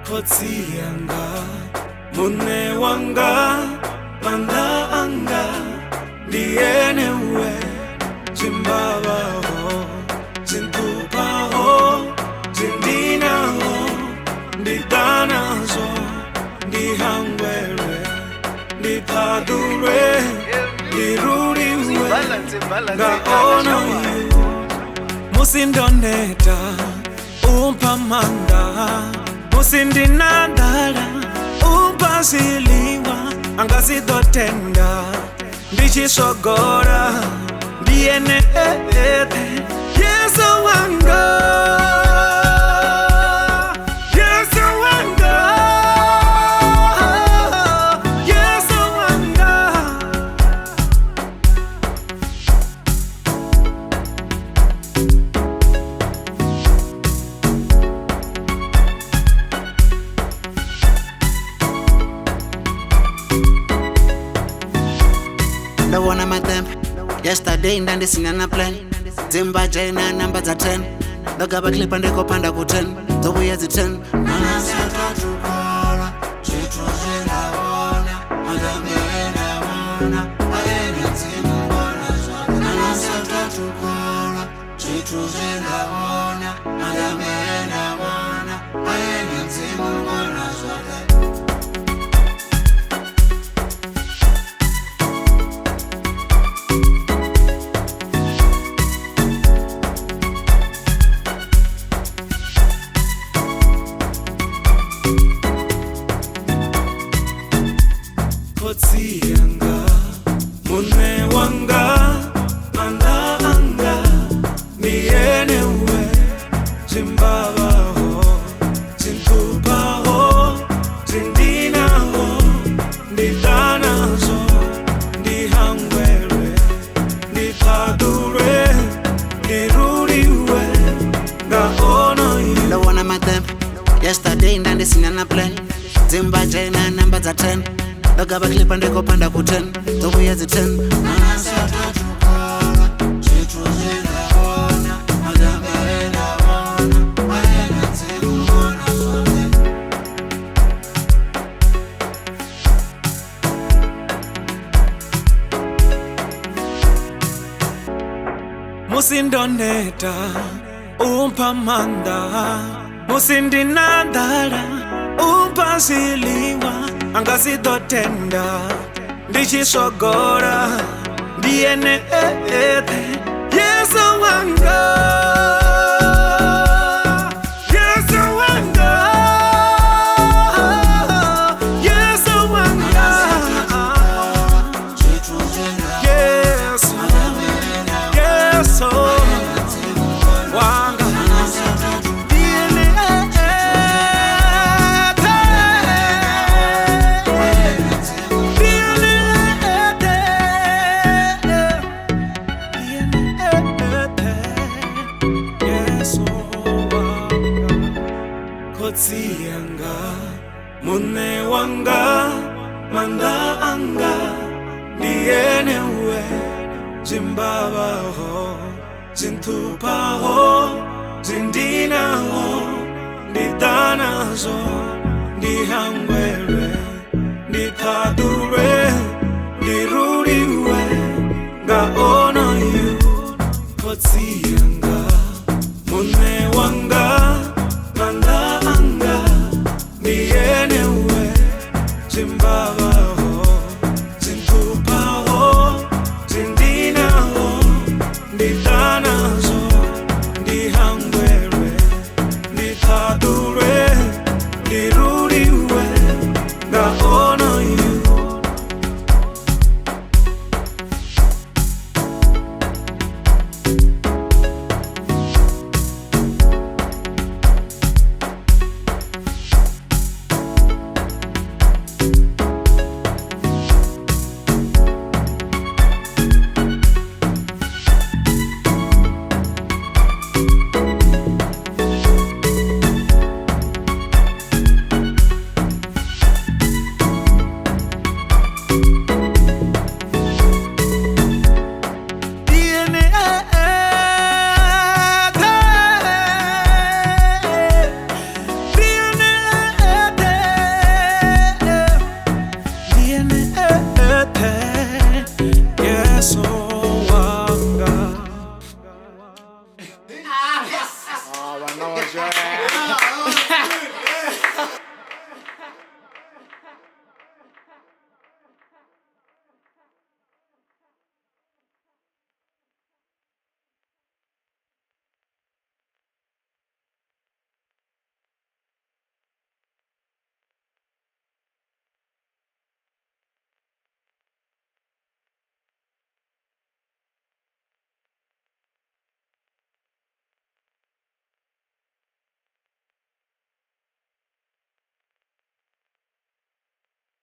Kotsianga mune wanga manda anga ndiene we chimbaba ho chintupa ho chindina ho ndidana zo ndihangwelwe ndipadulwe ndiruriwe ngaona yu musindoneta umpamanda musindinandala umpasiliwa angasidotenda ndichisogora ndiene Yesu wanga Yesu wanga Yesu wanga The one I'm at them. Yesterday ndandi singana plan. Zimba jaina number za 10. Ndogaba clip and ndiko panda ku 10. Zobuya zi 10. Manasata tukara. Chituzela wana. Madamena wana. Ayena timu wana zote. Manasata tukara. Chituzela wana. Madamena wana. Ayena timu wana zote. Kotsianga mune wanga manda anga ndiene we chimbaba ho chintupa ho chindina ho ndidana zo ndihangwelwe ndipadulwe ndiruriwe ngaona yu The one I'm at them. Yesterday ndandi singana plan. Zimba jaina number za 10. Ndogaba clip and ndiko panda ku 10. Zobuya zi 10. Manasata tukara. Chituzela wana. Madamena wana. Ayena timu wana zote. musindoneta umpamanda musindinandala umpasiliwa angasidotenda ndichisogora ndiene Yesu wanga Yesu wanga Yesu wanga Yesu Yesu wanga Kotsianga mune wanga manda anga ndiene we chimbaba ho chintupa ho chindina ho ndidana zo ndihangwelwe ndipadulwe ndiruriwe ngaona yu Kotsianga